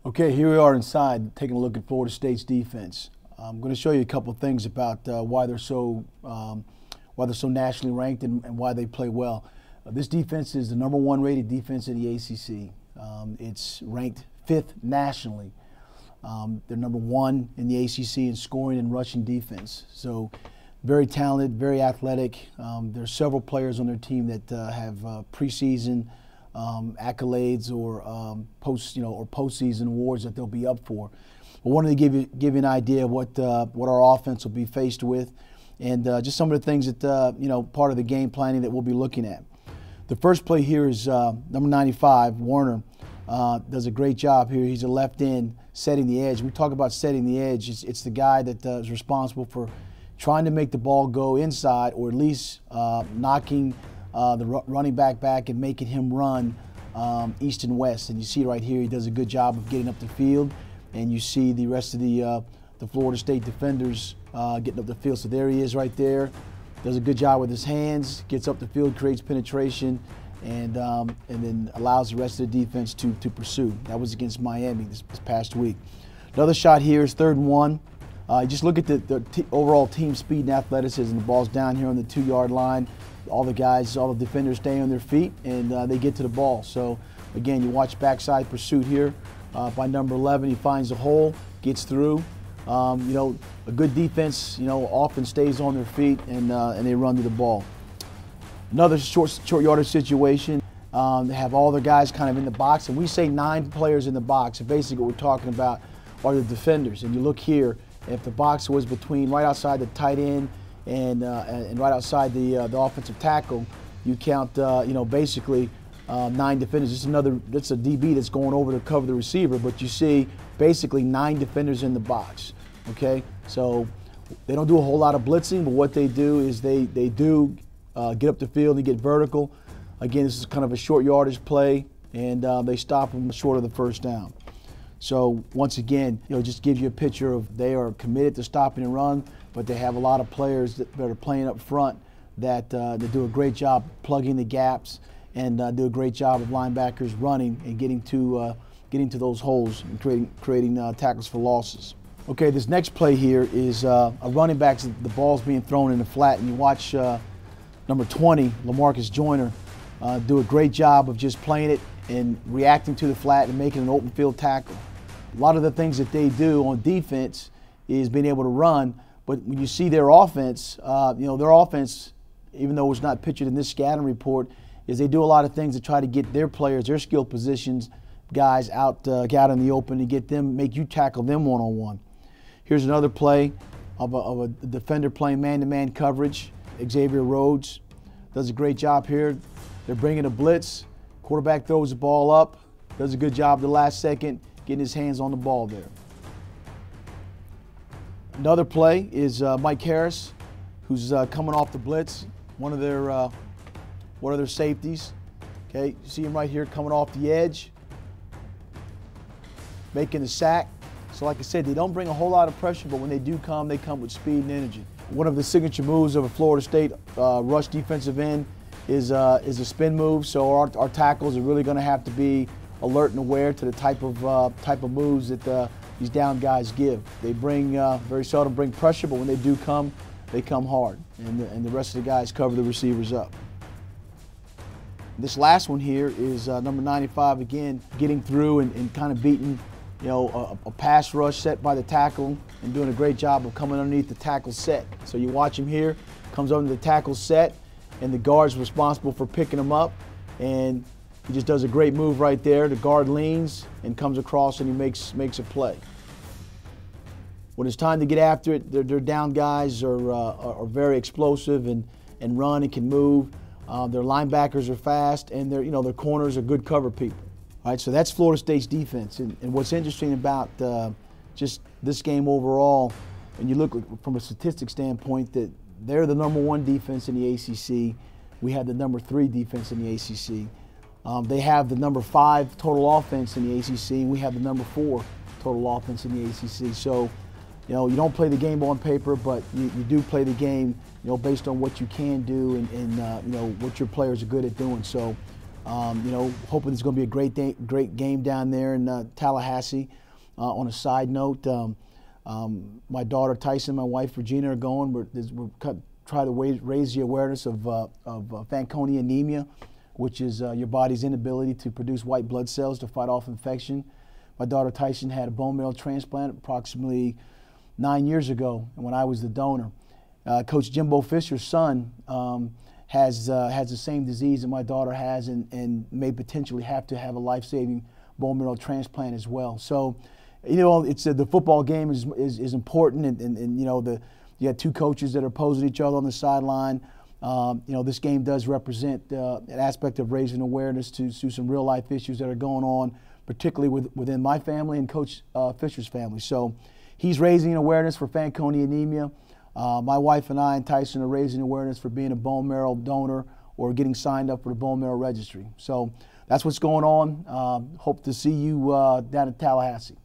Okay, here we are inside taking a look at Florida State's defense. I'm going to show you a couple of things about why they're so nationally ranked and why they play well. This defense is the #1 rated defense in the ACC. It's ranked 5th nationally. They're #1 in the ACC in scoring and rushing defense. So very talented, very athletic. There's several players on their team that have preseason accolades or postseason awards that they'll be up for. I wanted to give you an idea of what our offense will be faced with, and just some of the things that part of the game planning that we'll be looking at. The first play here is number 95, Warner. Does a great job here. He's a left end setting the edge. We talk about setting the edge. It's the guy that is responsible for trying to make the ball go inside, or at least knocking the running back and making him run east and west. And you see right here, he does a good job of getting up the field. And you see the rest of the Florida State defenders getting up the field. So there he is right there. Does a good job with his hands, gets up the field, creates penetration, and then allows the rest of the defense to pursue. That was against Miami this past week. Another shot here is 3rd and 1. Just look at the overall team speed and athleticism. The ball's down here on the 2-yard line. All the defenders stay on their feet, and they get to the ball. So again, you watch backside pursuit here by number 11. He finds a hole, gets through. A good defense, often stays on their feet, and they run to the ball. Another short yardage situation. They have all their guys kind of in the box, and we say 9 players in the box. And basically, what we're talking about are the defenders. And you look here, if the box was between right outside the tight end and right outside the offensive tackle, you count basically 9 defenders. That's a DB that's going over to cover the receiver, but you see basically 9 defenders in the box. Okay, so they don't do a whole lot of blitzing, but what they do is they do get up the field and get vertical. Again, this is kind of a short yardage play, and they stop them short of the 1st down. So once again, just gives you a picture of they are committed to stopping and run, but they have a lot of players that are playing up front that do a great job plugging the gaps and do a great job of linebackers running and getting to those holes and creating tackles for losses. Okay, this next play here is a running back. The ball's being thrown in the flat, and you watch number 20, LaMarcus Joyner, do a great job of just playing it and reacting to the flat and making an open field tackle. A lot of the things that they do on defense is being able to run, but when you see their offense, their offense, even though it's not pictured in this scouting report, is they do a lot of things to try to get their players, their skill positions, guys out in the open to make you tackle them one-on-one. Here's another play of a defender playing man-to-man coverage. Xavier Rhodes does a great job here. They're bringing a blitz. Quarterback throws the ball up, does a good job the last second, getting his hands on the ball there. Another play is Mike Harris, who's coming off the blitz, one of their safeties. Okay, you see him right here coming off the edge, making the sack. So like I said, they don't bring a whole lot of pressure, but when they do come, they come with speed and energy. One of the signature moves of a Florida State rush defensive end is a spin move. So our tackles are really going to have to be alert and aware to the type of moves that these down guys give. They very seldom bring pressure, but when they do come, they come hard, and the rest of the guys cover the receivers up. This last one here is number 95, again, getting through and kind of beating a pass rush set by the tackle and doing a great job of coming underneath the tackle set. So you watch him here, comes under the tackle set, and the guard's responsible for picking him up, and he just does a great move right there. The guard leans and comes across, and he makes a play. When it's time to get after it, their down guys are very explosive and run and can move. Their linebackers are fast, and their corners are good cover people. All right, so that's Florida State's defense. And what's interesting about just this game overall, and you look from a statistics standpoint, that they're the #1 defense in the ACC. We have the #3 defense in the ACC. They have the #5 total offense in the ACC, and we have the #4 total offense in the ACC. So, you don't play the game on paper, but you do play the game, based on what you can do and what your players are good at doing. So, You know, hoping it's going to be a great game down there in Tallahassee. On a side note, my daughter Tyson, my wife Regina are going. We're try to raise the awareness of Fanconi anemia, which is your body's inability to produce white blood cells to fight off infection. My daughter Tyson had a bone marrow transplant approximately 9 years ago, when I was the donor. Coach Jimbo Fisher's son has the same disease that my daughter has, and may potentially have to have a life-saving bone marrow transplant as well. So, you know, it's the football game is important, and you know, you had two coaches that are opposing each other on the sideline. You know, this game does represent an aspect of raising awareness to some real life issues that are going on, particularly within my family and Coach Fisher's family. So he's raising awareness for Fanconi anemia. My wife and I and Tyson are raising awareness for being a bone marrow donor or getting signed up for the bone marrow registry. So that's what's going on. Hope to see you down in Tallahassee.